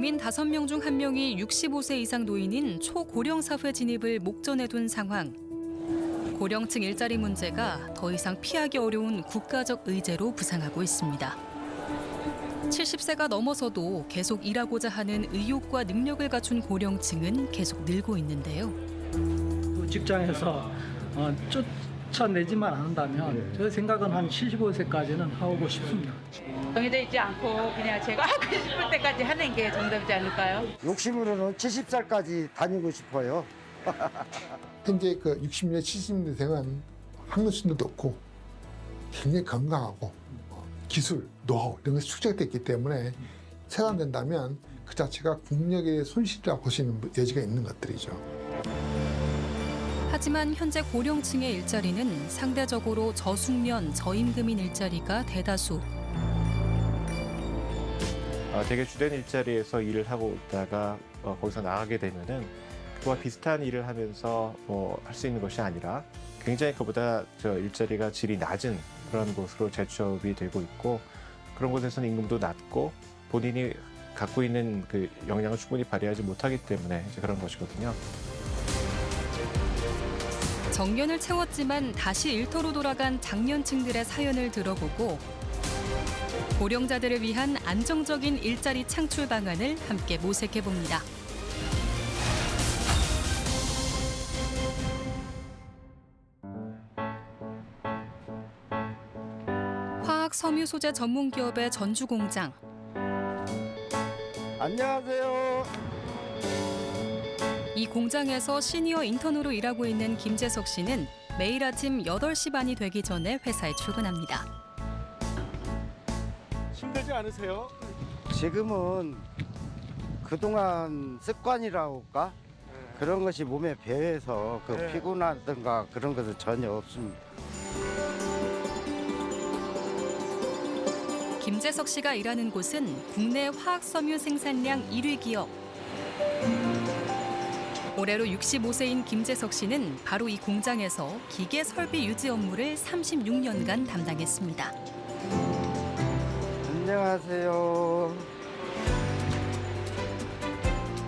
국민 5명 중 1명이 65세 이상 노인인 초고령 사회 진입을 목전에 둔 상황. 고령층 일자리 문제가 더 이상 피하기 어려운 국가적 의제로 부상하고 있습니다. 70세가 넘어서도 계속 일하고자 하는 의욕과 능력을 갖춘 고령층은 계속 늘고 있는데요. 직장에서 쫓아내지만 않는다면 저 생각은 한 75세까지는 하고 싶습니다. 정해져 있지 않고 그냥 제가 하고 싶을 때까지 하는 게 정답이지 않을까요? 욕심으로는 70살까지 다니고 싶어요. 현재 그 60년, 70년 되면 학력수도 높고 굉장히 건강하고 기술, 노하우 이런 것이 축적됐기 때문에 체감된다면 그 자체가 국력의 손실이라고 볼 수 있는 여지가 있는 것들이죠. 하지만 현재 고령층의 일자리는 상대적으로 저숙련, 저임금인 일자리가 대다수. 되게 주된 일자리에서 일을 하고 있다가 거기서 나가게 되면은 그와 비슷한 일을 하면서 할 수 있는 것이 아니라 굉장히 그보다 저 일자리가 질이 낮은 그런 곳으로 재취업이 되고 있고 그런 곳에서는 임금도 낮고 본인이 갖고 있는 그 역량을 충분히 발휘하지 못하기 때문에 이제 그런 것이거든요. 정년을 채웠지만 다시 일터로 돌아간 장년층들의 사연을 들어보고 고령자들을 위한 안정적인 일자리 창출 방안을 함께 모색해 봅니다. 화학 섬유 소재 전문 기업의 전주 공장. 안녕하세요. 이 공장에서 시니어 인턴으로 일하고 있는 김재석 씨는 매일 아침 8시 반이 되기 전에 회사에 출근합니다. 힘들지 않으세요? 지금은 그동안 습관이라고 할까? 그런 것이 몸에 배해서 피곤하든가 그런 것은 전혀 없습니다. 김재석 씨가 일하는 곳은 국내 화학섬유 생산량 1위 기업. 올해로 65세인 김재석 씨는 바로 이 공장에서 기계 설비 유지 업무를 36년간 담당했습니다. 안녕하세요.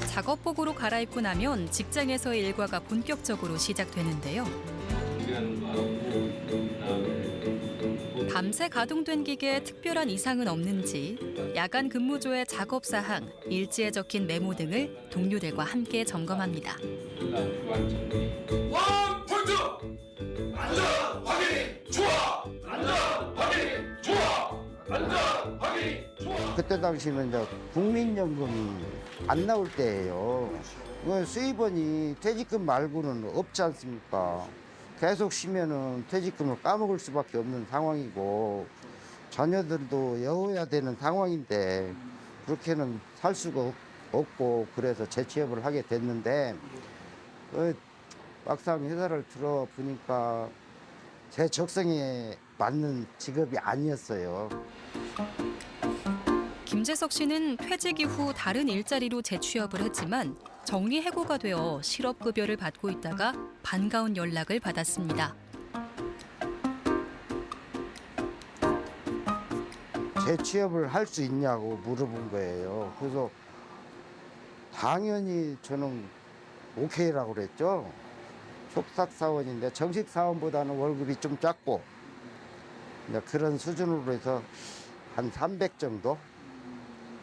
작업복으로 갈아입고 나면 직장에서의 일과가 본격적으로 시작되는데요. 밤새 가동된 기계에 특별한 이상은 없는지 야간 근무조의 작업 사항, 일지에 적힌 메모 등을 동료들과 함께 점검합니다. 원 포인트! 안전 확인이 좋아! 안전 확인이 좋아! 안전 확인이 좋아! 그때 당시는 이제 국민연금이 안 나올 때예요. 수입원이 퇴직금 말고는 없지 않습니까? 계속 쉬면은 퇴직금을 까먹을 수밖에 없는 상황이고 자녀들도 여워야 되는 상황인데 그렇게는 살 수가 없고 그래서 재취업을 하게 됐는데 막상 회사를 들어보니까 제 적성에 맞는 직업이 아니었어요. 김재석 씨는 퇴직 이후 다른 일자리로 재취업을 했지만 정리해고가 되어 실업급여를 받고 있다가 반가운 연락을 받았습니다. 재취업을 할 수 있냐고 물어본 거예요. 그래서 당연히 저는 오케이라고 그랬죠. 속삭사원인데 정식 사원보다는 월급이 좀 작고 이제 그런 수준으로 해서 한 300 정도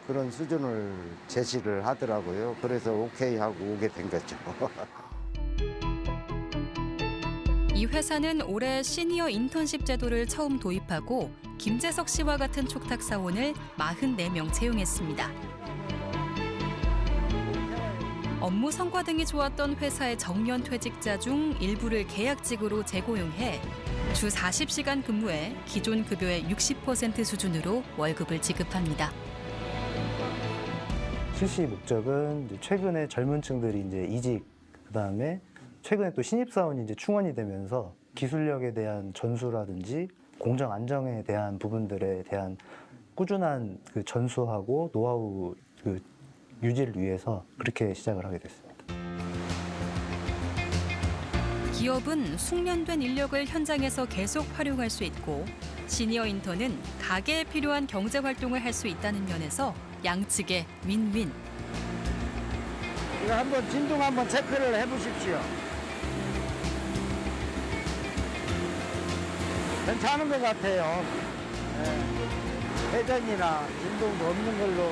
그런 수준을 제시를 하더라고요. 그래서 오케이 하고 오게 된 거죠. 이 회사는 올해 시니어 인턴십 제도를 처음 도입하고 김재석 씨와 같은 촉탁 사원을 44명 채용했습니다. 업무 성과 등이 좋았던 회사의 정년 퇴직자 중 일부를 계약직으로 재고용해 주 40시간 근무에 기존 급여의 60% 수준으로 월급을 지급합니다. 출시 목적은 이제 최근에 젊은 층들이 이제 이직, 그다음에 최근에 또 신입사원이 이제 충원이 되면서 기술력에 대한 전수라든지 공정 안정에 대한 부분들에 대한 꾸준한 그 전수하고 노하우 그 유지를 위해서 그렇게 시작을 하게 됐습니다. 기업은 숙련된 인력을 현장에서 계속 활용할 수 있고 시니어 인턴은 가게에 필요한 경제 활동을 할 수 있다는 면에서 양측의 윈윈. 이거 한번 진동 한번 체크를 해보십시오. 괜찮은 것 같아요. 회전이나 진동도 없는 걸로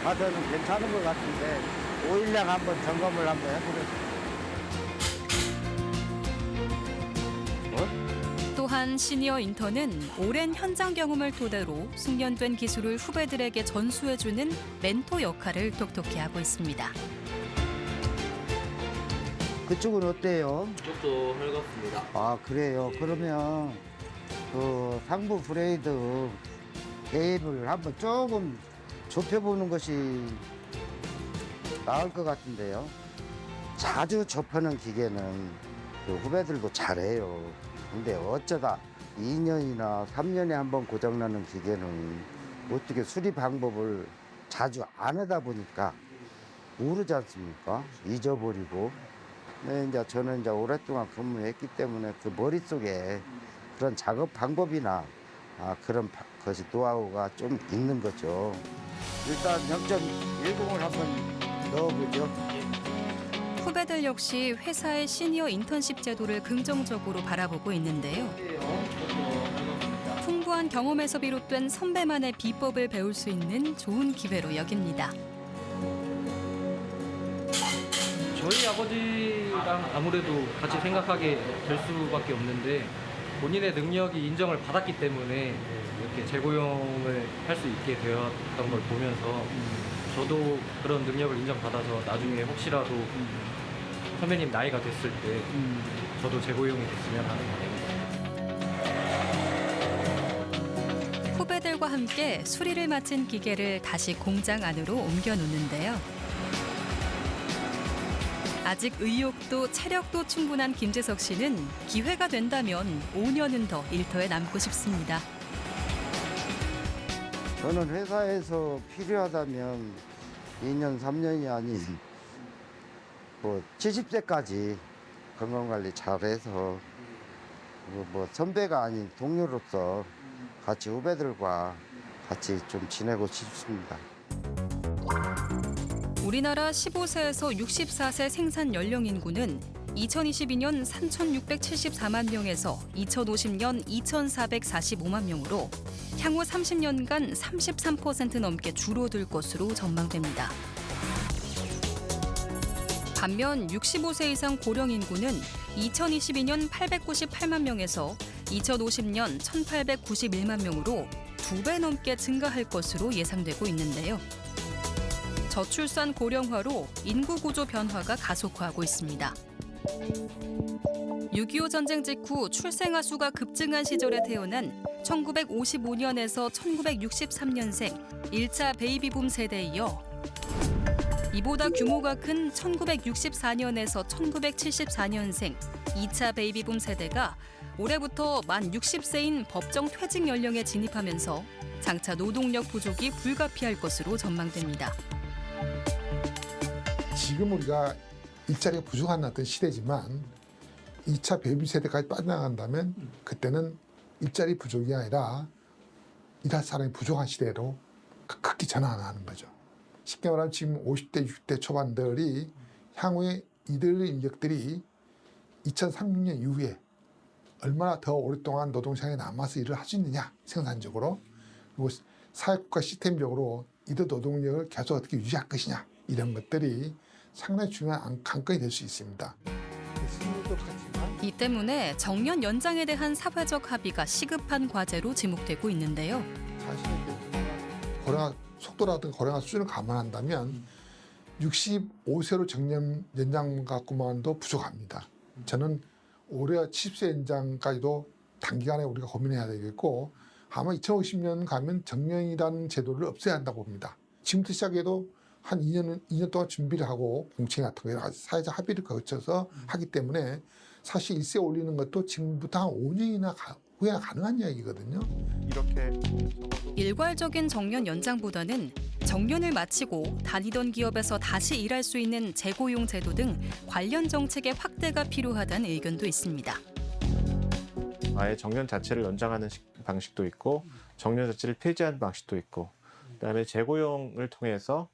봐서는 괜찮은 것 같은데 오일량 한번 점검을 한번 해보겠습니다. 또한 시니어 인턴은 오랜 현장 경험을 토대로 숙련된 기술을 후배들에게 전수해주는 멘토 역할을 톡톡히 하고 있습니다. 그쪽은 어때요? 이쪽도 헐겁습니다. 아 그래요. 그러면 그 상부 브레이드 개입을 한번 조금 좁혀보는 것이 나을 것 같은데요. 자주 접하는 기계는 그 후배들도 잘해요. 근데 어쩌다 2년이나 3년에 한 번 고장나는 기계는 어떻게 수리 방법을 자주 안 하다 보니까 모르지 않습니까? 잊어버리고. 네, 이제 저는 이제 오랫동안 근무했기 때문에 그 머릿속에 그런 작업 방법이나 그런 것이 노하우가 좀 있는 거죠. 일단 0.10을 한번 넣어보죠. 후배들 역시 회사의 시니어 인턴십 제도를 긍정적으로 바라보고 있는데요. 풍부한 경험에서 비롯된 선배만의 비법을 배울 수 있는 좋은 기회로 여깁니다. 저희 아버지랑 아무래도 같이 생각하게 될 수밖에 없는데 본인의 능력이 인정을 받았기 때문에 이렇게 재고용을 할 수 있게 되었던 걸 보면서 저도 그런 능력을 인정받아서 나중에 혹시라도 선배님 나이가 됐을 때 저도 재고용이 됐으면 하는 바람입니다. 후배들과 함께 수리를 마친 기계를 다시 공장 안으로 옮겨 놓는데요. 아직 의욕도 체력도 충분한 김재석 씨는 기회가 된다면 5년은 더 일터에 남고 싶습니다. 저는 회사에서 필요하다면 2년, 3년이 아닌 70세까지 건강관리 잘해서 선배가 아닌 동료로서 같이 후배들과 같이 좀 지내고 싶습니다. 우리나라 15세에서 64세 생산 연령 인구는 2022년 3,674만 명에서 2050년 2,445만 명으로 향후 30년간 33% 넘게 줄어들 것으로 전망됩니다. 반면 65세 이상 고령 인구는 2022년 898만 명에서 2050년 1,891만 명으로 2배 넘게 증가할 것으로 예상되고 있는데요. 저출산 고령화로 인구 구조 변화가 가속화하고 있습니다. 6.25 전쟁 직후 출생아 수가 급증한 시절에 태어난 1955년에서 1963년생 1차 베이비붐 세대에 이어 이보다 규모가 큰 1964년에서 1974년생 2차 베이비붐 세대가 올해부터 만 60세인 법정 퇴직 연령에 진입하면서 장차 노동력 부족이 불가피할 것으로 전망됩니다. 지금 우리가 일자리가 부족한 어떤 시대지만 2차 베이비 세대까지 빠져나간다면 그때는 일자리 부족이 아니라 일할 사람이 부족한 시대로 극히 전환하는 거죠. 쉽게 말하면 지금 50대, 60대 초반들이 향후에 이들의 인력들이 2036년 이후에 얼마나 더 오랫동안 노동시장에 남아서 일을 할 수 있느냐, 생산적으로. 그리고 사회국가 시스템적으로 이들 노동력을 계속 어떻게 유지할 것이냐, 이런 것들이 상당히 중요한 관건이 될 수 있습니다. 이 때문에 정년 연장에 대한 사회적 합의가 시급한 과제로 지목되고 있는데요. 사실 고령화 속도라든가 고령화 수준을 감안한다면 65세로 정년 연장 갖고만도 부족합니다. 저는 올해 70세 연장까지도 단기간에 우리가 고민해야 되겠고 아마 2050년 가면 정년이라는 제도를 없애야 한다고 봅니다. 지금부터 시작해도 한 2년 동안 준비를 하고 공청 같은 거 사회적 합의를 거쳐서 하기 때문에 사실 일세 올리는 것도 지금부터 한 5년이나 후에 가능한 이야기거든요. 이렇게 일괄적인 정년 연장보다는 정년을 마치고 다니던 기업에서 다시 일할 수 있는 재고용 제도 등 관련 정책의 확대가 필요하다는 의견도 있습니다. 아예 정년 자체를 연장하는 방식도 있고 정년 자체를 폐지하는 방식도 있고 그다음에 재고용을 통해서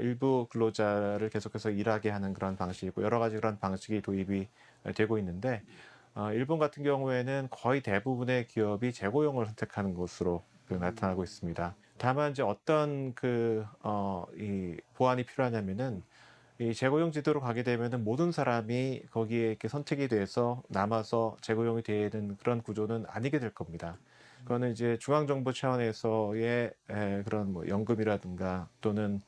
일부 근로자를 계속해서 일하게 하는 그런 방식이고 여러 가지 그런 방식이 도입이 되고 있는데 일본 같은 경우에는 거의 대부분의 기업이 재고용을 선택하는 것으로 나타나고 있습니다. 다만 이제 어떤 이 보완이 필요하냐면은 이 재고용 제도로 가게 되면은 모든 사람이 거기에 이렇게 선택이 돼서 남아서 재고용이 되는 그런 구조는 아니게 될 겁니다. 그거는 이제 중앙정부 차원에서의 그런 뭐 연금이라든가 또는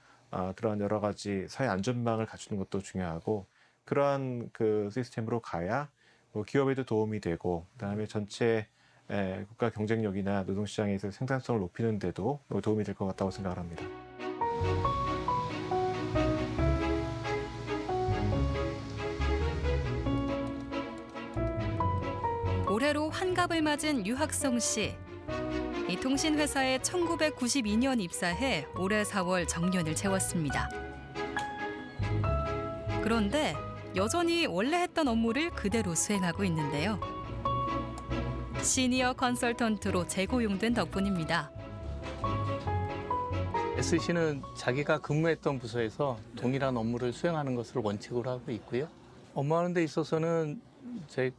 그런 여러 가지 사회 안전망을 갖추는 것도 중요하고 그러한 그 시스템으로 가야 뭐 기업에도 도움이 되고 그다음에 전체 국가 경쟁력이나 노동시장에서 생산성을 높이는 데도 도움이 될 것 같다고 생각을 합니다. 올해로 환갑을 맞은 유학성 씨. 이 통신회사에 1992년 입사해 올해 4월 정년을 채웠습니다. 그런데 여전히 원래 했던 업무를 그대로 수행하고 있는데요. 시니어 컨설턴트로 재고용된 덕분입니다. SC는 자기가 근무했던 부서에서 동일한 업무를 수행하는 것을 원칙으로 하고 있고요. 업무하는 데 있어서는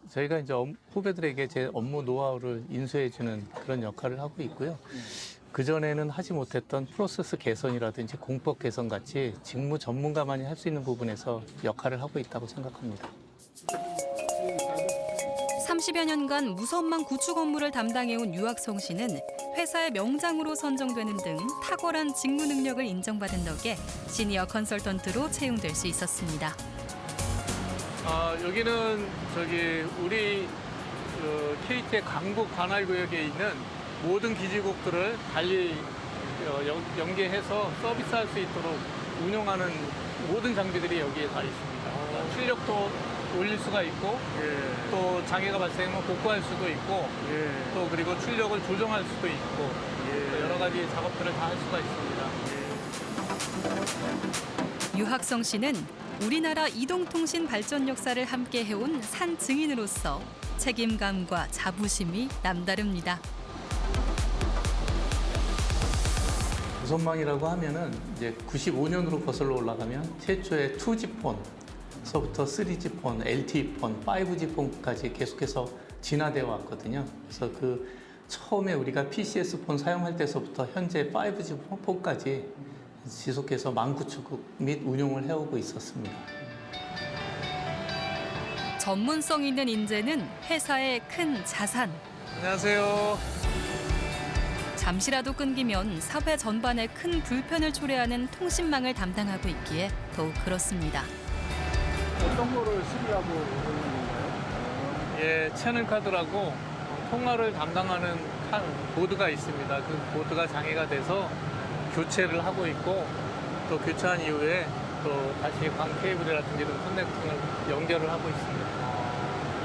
저희가 이제 후배들에게 제 업무 노하우를 인수해주는 그런 역할을 하고 있고요. 그전에는 하지 못했던 프로세스 개선이라든지 공법 개선 같이 직무 전문가만이 할 수 있는 부분에서 역할을 하고 있다고 생각합니다. 30여 년간 무선망 구축 업무를 담당해온 유학성 씨는 회사의 명장으로 선정되는 등 탁월한 직무 능력을 인정받은 덕에 시니어 컨설턴트로 채용될 수 있었습니다. 여기는 우리 KT의 강북 관할구역에 있는 모든 기지국들을 달리 연계해서 서비스할 수 있도록 운용하는 모든 장비들이 여기에 다 있습니다. 출력도 올릴 수가 있고 또 장애가 발생하면 복구할 수도 있고 또 그리고 출력을 조정할 수도 있고 또 여러 가지 작업들을 다 할 수가 있습니다. 유학성 씨는 우리나라 이동통신 발전 역사를 함께 해온 산 증인으로서 책임감과 자부심이 남다릅니다. 무선망이라고 하면은 이제 95년으로 거슬러 올라가면 최초의 2G 폰서부터 3G 폰, LTE 폰, 5G 폰까지 계속해서 진화되어 왔거든요. 그래서 그 처음에 우리가 PCS 폰 사용할 때서부터 현재 5G 폰까지 지속해서 망 구축 및 운용을 해오고 있었습니다. 전문성 있는 인재는 회사의 큰 자산. 안녕하세요. 잠시라도 끊기면 사회 전반에 큰 불편을 초래하는 통신망을 담당하고 있기에 더욱 그렇습니다. 어떤 거를 수리하고 있는 건가요? 예, 채널 카드라고 통화를 담당하는 보드가 있습니다. 그 보드가 장애가 돼서 교체를 하고 있고 또 교체한 이후에 또 다시 광 케이블이라든지 이런 커넥팅을 연결을 하고 있습니다.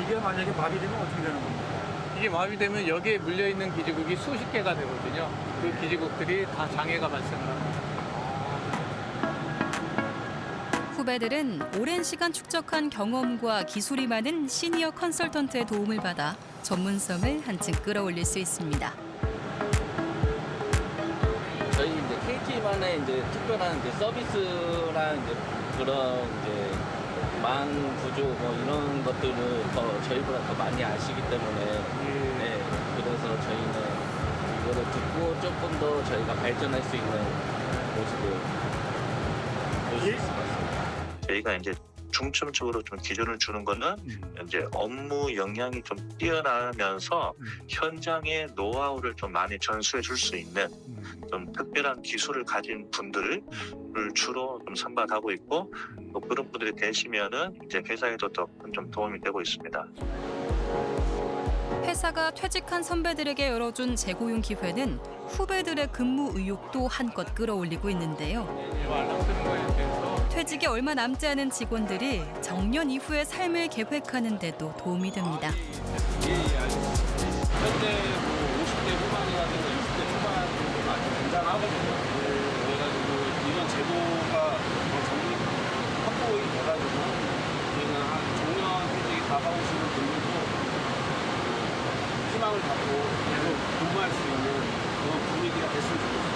이게 만약에 마비되면 어떻게 되는 겁니까? 이게 마비되면 여기에 물려있는 기지국이 수십 개가 되거든요. 그 기지국들이 다 장애가 발생을 합니다. 후배들은 오랜 시간 축적한 경험과 기술이 많은 시니어 컨설턴트의 도움을 받아 전문성을 한층 끌어올릴 수 있습니다. 저희 이제 KT만의 이제 특별한 이제 서비스랑 이제 그런 이제 망 구조 뭐 이런 것들을 더 저희보다 더 많이 아시기 때문에 네, 그래서 저희는 이거를 듣고 조금 더 저희가 발전할 수 있는 모습을 볼 수 있을 것 같습니다. 저희가 이제 중점적으로 좀 기준을 주는 거는 이제 업무 역량이 좀 뛰어나면서 현장의 노하우를 좀 많이 전수해 줄 수 있는 좀 특별한 기술을 가진 분들을 주로 좀 선발하고 있고 또 그런 분들이 계시면은 이제 회사에도 더 좀 도움이 되고 있습니다. 회사가 퇴직한 선배들에게 열어준 재고용 기회는 후배들의 근무 의욕도 한껏 끌어올리고 있는데요. 퇴직이 얼마 남지 않은 직원들이 정년 이후의 삶을 계획하는 데도 도움이 됩니다. 현재 50대 후반이라든가 60대 후반도 많이 등장하거든요. 그래가지고 이런 제도가 정리 확보가 돼가지고 저희는 한 종년 퇴직이 다가오시는 분들도 희망을 갖고 계속 근무할 수 있는 그런 분위기가 됐으면 좋겠어요.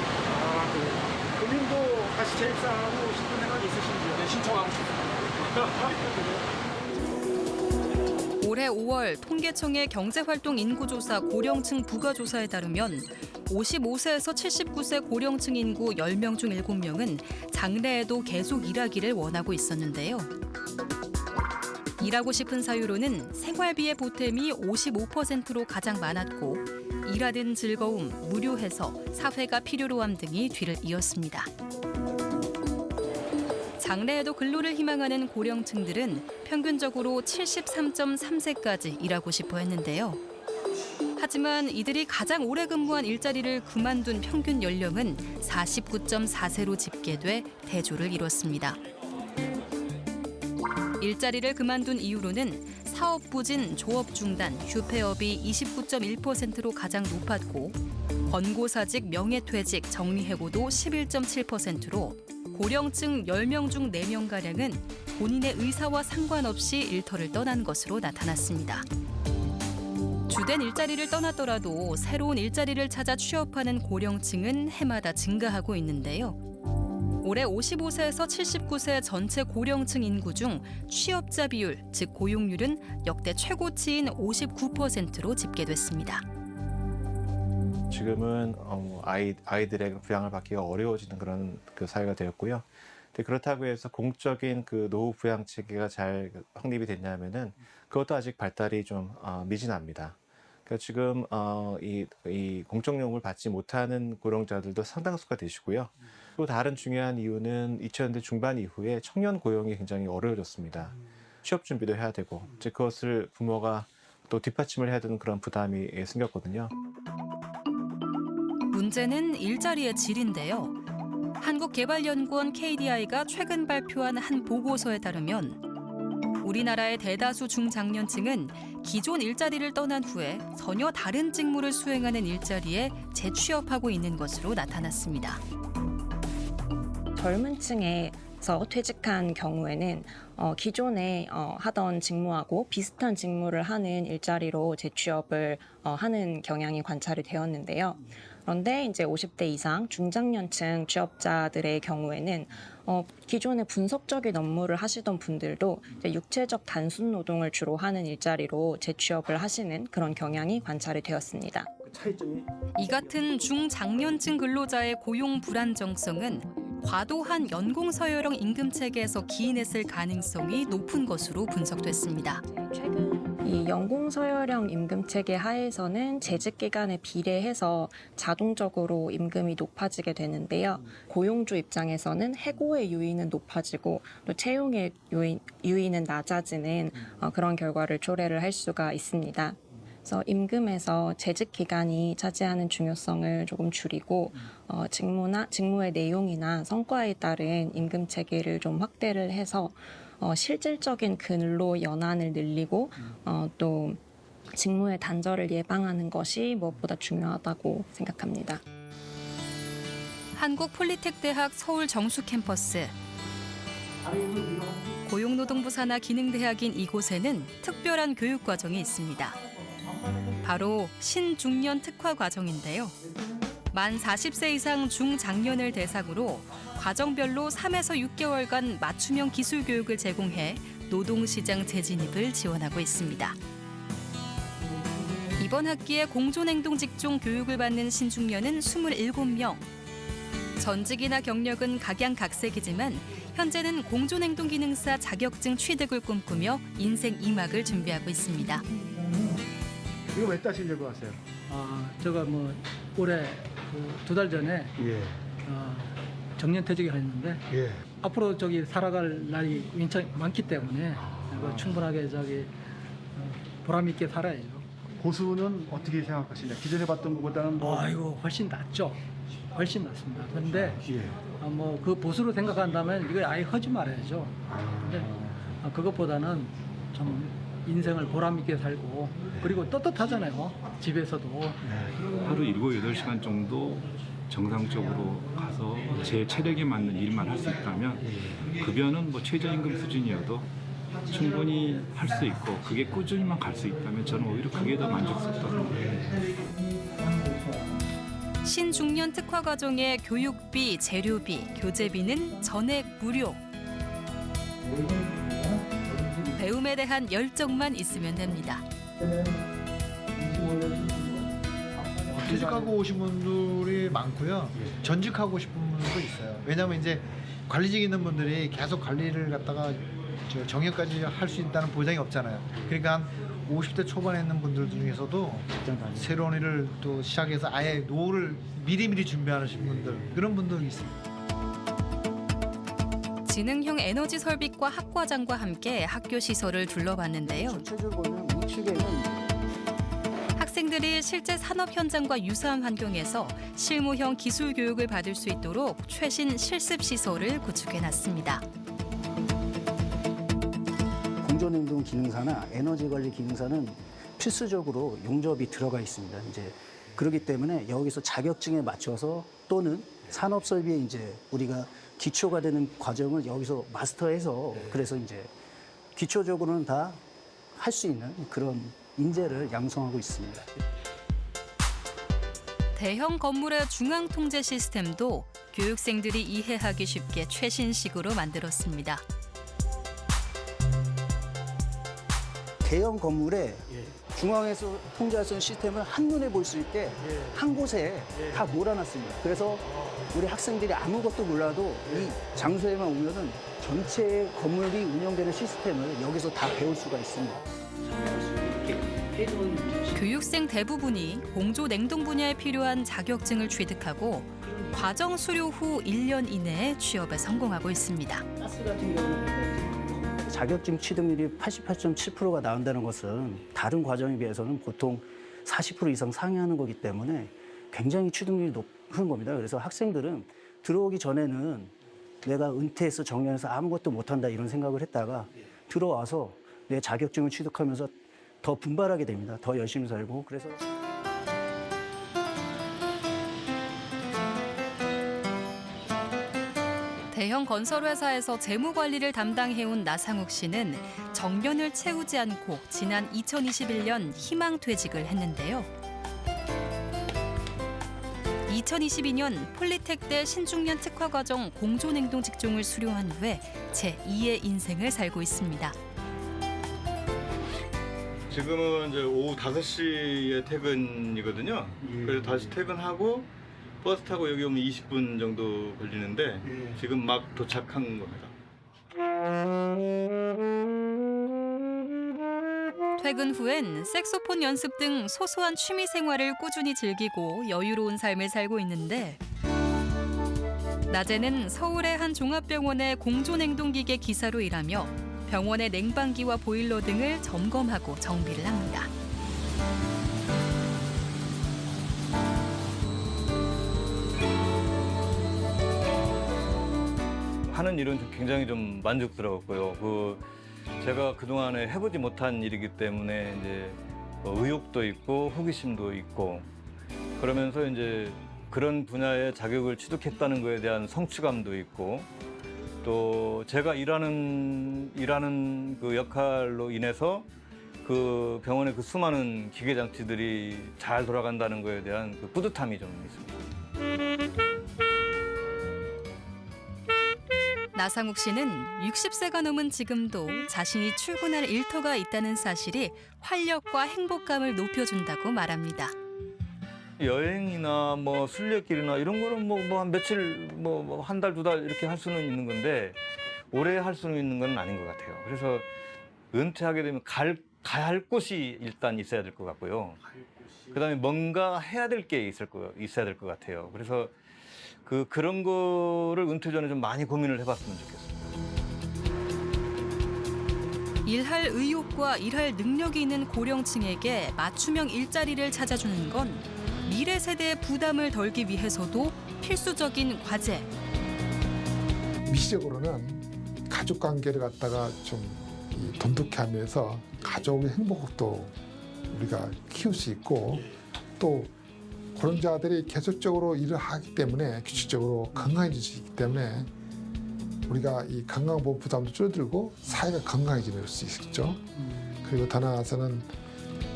본인도 다시 재입사하고 싶은 생각이 있으신지요? 네, 신청하고 싶습니다. 올해 5월 통계청의 경제활동 인구조사 고령층 부가조사에 따르면 55세에서 79세 고령층 인구 10명 중 7명은 장래에도 계속 일하기를 원하고 있었는데요. 일하고 싶은 사유로는 생활비의 보탬이 55%로 가장 많았고 일하는 즐거움, 무료해서 사회가 필요로 함 등이 뒤를 이었습니다. 장래에도 근로를 희망하는 고령층들은 평균적으로 73.3세까지 일하고 싶어 했는데요. 하지만 이들이 가장 오래 근무한 일자리를 그만둔 평균 연령은 49.4세로 집계돼 대조를 이뤘습니다. 일자리를 그만둔 이유로는 사업 부진, 조업 중단, 휴폐업이 29.1%로 가장 높았고 권고사직, 명예퇴직, 정리해고도 11.7%로 고령층 10명 중 4명가량은 본인의 의사와 상관없이 일터를 떠난 것으로 나타났습니다. 주된 일자리를 떠났더라도 새로운 일자리를 찾아 취업하는 고령층은 해마다 증가하고 있는데요. 올해 55세에서 79세 전체 고령층 인구 중 취업자 비율, 즉 고용률은 역대 최고치인 59%로 집계됐습니다. 지금은 아이들의 부양을 받기가 어려워지는 그런 그 사회가 되었고요. 근데 그렇다고 해서 공적인 그 노후 부양 체계가 잘 확립이 됐냐면은 그것도 아직 발달이 좀 미진합니다. 그러니까 지금 이 공적용을 받지 못하는 고령자들도 상당수가 되시고요. 또 다른 중요한 이유는 2000년대 중반 이후에 청년 고용이 굉장히 어려워졌습니다. 취업 준비도 해야 되고 이제 그것을 부모가 또 뒷받침을 해야 되는 그런 부담이 생겼거든요. 문제는 일자리의 질인데요. 한국개발연구원 KDI가 최근 발표한 한 보고서에 따르면 우리나라의 대다수 중장년층은 기존 일자리를 떠난 후에 전혀 다른 직무를 수행하는 일자리에 재취업하고 있는 것으로 나타났습니다. 젊은 층에서 퇴직한 경우에는 기존에 하던 직무하고 비슷한 직무를 하는 일자리로 재취업을 하는 경향이 관찰이 되었는데요. 그런데 이제 50대 이상 중장년층 취업자들의 경우에는 기존에 분석적인 업무를 하시던 분들도 이제 육체적 단순 노동을 주로 하는 일자리로 재취업을 하시는 그런 경향이 관찰이 되었습니다. 이 같은 중장년층 근로자의 고용 불안정성은 과도한 연공서열형 임금 체계에서 기인했을 가능성이 높은 것으로 분석됐습니다. 이 연공서열형 임금 체계 하에서는 재직 기간에 비례해서 자동적으로 임금이 높아지게 되는데요. 고용주 입장에서는 해고의 유인은 높아지고 또 채용의 유인은 낮아지는 그런 결과를 초래를 할 수가 있습니다. 그래서 임금에서 재직 기간이 차지하는 중요성을 조금 줄이고 직무의 내용이나 성과에 따른 임금 체계를 좀 확대를 해서 실질적인 근로 연한을 늘리고 또 직무의 단절을 예방하는 것이 무엇보다 중요하다고 생각합니다. 한국폴리텍대학 서울 정수 캠퍼스. 고용노동부 산하 기능대학인 이곳에는 특별한 교육 과정이 있습니다. 바로 신중년 특화 과정인데요. 만 40세 이상 중장년을 대상으로 과정별로 3에서 6개월간 맞춤형 기술 교육을 제공해 노동시장 재진입을 지원하고 있습니다. 이번 학기에 공존행동 직종 교육을 받는 신중년은 27명. 전직이나 경력은 각양각색이지만 현재는 공존행동 기능사 자격증 취득을 꿈꾸며 인생 2막을 준비하고 있습니다. 이거 왜 따시려고 하세요? 제가 올해 2달 전에 정년퇴직을 했는데 앞으로 살아갈 날이 굉장히 많기 때문에 충분하게 보람 있게 살아야죠. 고수는 어떻게 생각하시냐? 기존에 봤던 것보다는 이거 훨씬 낫죠. 훨씬 낫습니다. 그런데 그 보수로 생각한다면 이걸 아예 하지 말아야죠. 근데 그것보다는 좀 인생을 보람 있게 살고 그리고 떳떳하잖아요. 집에서도. 하루 7, 8시간 정도 정상적으로 가서 제 체력에 맞는 일만 할 수 있다면 급여는 최저임금 수준이어도 충분히 할 수 있고 그게 꾸준히만 갈 수 있다면 저는 오히려 그게 더 만족스럽다고 생각합니다. 신중년 특화 과정의 교육비, 재료비, 교재비는 전액 무료. 배움에 대한 열정만 있으면 됩니다. 퇴직하고 오신 분들이 많고요. 전직하고 싶은 분들도 있어요. 왜냐하면 이제 관리직 있는 분들이 계속 관리를 갖다가 정년까지 할 수 있다는 보장이 없잖아요. 그러니까 한 50대 초반에 있는 분들 중에서도 새로운 일을 또 시작해서 아예 노후를 미리미리 준비하시는 분들, 그런 분들이 있습니다. 지능형 에너지 설비과 학과장과 함께 학교 시설을 둘러봤는데요. 전체적으로는 우측에는 학생들이 실제 산업 현장과 유사한 환경에서 실무형 기술 교육을 받을 수 있도록 최신 실습 시설을 구축해놨습니다. 공존행동 기능사나 에너지 관리 기능사는 필수적으로 용접이 들어가 있습니다. 이제 그렇기 때문에 여기서 자격증에 맞춰서 또는 산업 설비에 이제 우리가 기초가 되는 과정을 여기서 마스터해서 그래서 이제 기초적으로는 다 할 수 있는 그런 인재를 양성하고 있습니다. 대형 건물의 중앙 통제 시스템도 교육생들이 이해하기 쉽게 최신식으로 만들었습니다. 대형 건물에 중앙에서 통제할 수 있는 시스템을 한눈에 볼 수 있게 한 곳에 다 몰아놨습니다. 그래서 우리 학생들이 아무것도 몰라도 이 장소에만 오면은 전체 건물이 운영되는 시스템을 여기서 다 배울 수가 있습니다. 교육생 대부분이 공조 냉동 분야에 필요한 자격증을 취득하고 과정 수료 후 1년 이내에 취업에 성공하고 있습니다. 자격증 취득률이 88.7%가 나온다는 것은 다른 과정에 비해서는 보통 40% 이상 상회하는 거기 때문에 굉장히 취득률이 높은 겁니다. 그래서 학생들은 들어오기 전에는 내가 은퇴해서 정년해서 아무것도 못한다 이런 생각을 했다가 들어와서 내 자격증을 취득하면서 더 분발하게 됩니다. 더 열심히 살고. 그래서 대형 건설회사에서 재무 관리를 담당해온 나상욱 씨는 정년을 채우지 않고 지난 2021년 희망퇴직을 했는데요. 2022년 폴리텍대 신중년 특화과정 공존행동 직종을 수료한 후에 제2의 인생을 살고 있습니다. 지금은 이제 오후 5시에 퇴근이거든요. 그래서 다시 퇴근하고 버스 타고 여기 오면 20분 정도 걸리는데 지금 막 도착한 겁니다. 퇴근 후엔 색소폰 연습 등 소소한 취미 생활을 꾸준히 즐기고 여유로운 삶을 살고 있는데 낮에는 서울의 한 종합병원의 공존행동기계 기사로 일하며 병원의 냉방기와 보일러 등을 점검하고 정비를 합니다. 하는 일은 굉장히 좀 만족스러웠고요. 제가 그동안에 해보지 못한 일이기 때문에 이제 의욕도 있고 호기심도 있고 그러면서 이제 그런 분야의 자격을 취득했다는 것에 대한 성취감도 있고 또 제가 일하는 그 역할로 인해서 그 병원의 그 수많은 기계 장치들이 잘 돌아간다는 것에 대한 그 뿌듯함이 좀 있습니다. 나상욱 씨는 60세가 넘은 지금도 자신이 출근할 일터가 있다는 사실이 활력과 행복감을 높여준다고 말합니다. 여행이나 뭐 순례길이나 이런 거는 뭐 한 며칠 뭐 한 달, 두 달 이렇게 할 수는 있는 건데 오래 할 수는 있는 건 아닌 것 같아요. 그래서 은퇴하게 되면 가야 할 곳이 일단 있어야 될 것 같고요. 그다음에 뭔가 해야 될 게 있어야 될 것 같아요. 그래서 그런 거를 은퇴 전에 좀 많이 고민을 해봤으면 좋겠습니다. 일할 의욕과 일할 능력이 있는 고령층에게 맞춤형 일자리를 찾아주는 건 미래 세대의 부담을 덜기 위해서도 필수적인 과제. 미시적으로는 가족 관계를 갖다가 좀 돈독히 하면서 가족의 행복도 우리가 키울 수 있고 또 그런 자들이 계속적으로 일을 하기 때문에 규칙적으로 건강해질 수 있기 때문에 우리가 이 건강보험 부담도 줄어들고 사회가 건강해질 수 있죠. 그리고 더 나아가서는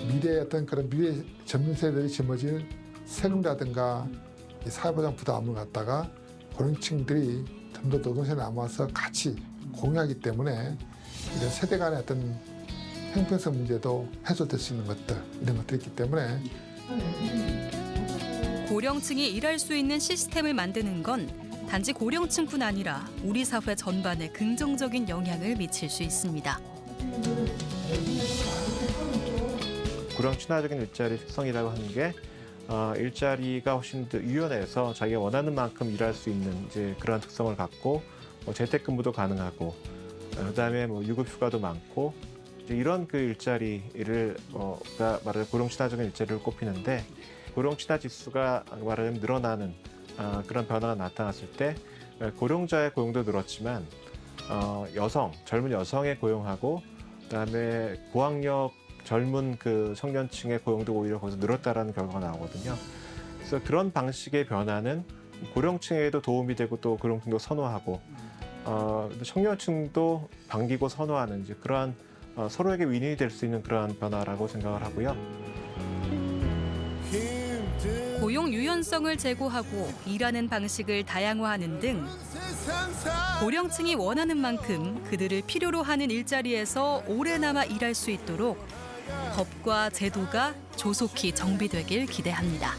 미래의 어떤 그런 미래 젊은 세대들이 짊어질 세금이라든가 이 사회보장 부담을 갖다가 고령층들이 좀 더 노동시에 남아서 같이 공유하기 때문에 이런 세대 간의 어떤 형평성 문제도 해소될 수 있는 것들, 이런 것들이 있기 때문에 고령층이 일할 수 있는 시스템을 만드는 건 단지 고령층뿐 아니라 우리 사회 전반에 긍정적인 영향을 미칠 수 있습니다. 고령 친화적인 일자리 특성이라고 하는 게 일자리가 훨씬 더 유연해서 자기가 원하는 만큼 일할 수 있는 이제 그런 특성을 갖고 재택근무도 가능하고 그다음에 유급휴가도 많고 이제 이런 그 일자리를 말하자면 고령 친화적인 일자리를 꼽히는데 고령 친화 지수가 말하자면 늘어나는 그런 변화가 나타났을 때 고령자의 고용도 늘었지만 젊은 여성의 고용하고 그다음에 고학력 젊은 그 청년층의 고용도 오히려 거기서 늘었다라는 결과가 나오거든요. 그래서 그런 방식의 변화는 고령층에도 도움이 되고 또 고령층도 선호하고 청년층도 반기고 선호하는 이제 그러한 서로에게 윈윈이 될 수 있는 그러한 변화라고 생각을 하고요. 고용 유연성을 제고하고 일하는 방식을 다양화하는 등 고령층이 원하는 만큼 그들을 필요로 하는 일자리에서 오래 남아 일할 수 있도록 법과 제도가 조속히 정비되길 기대합니다.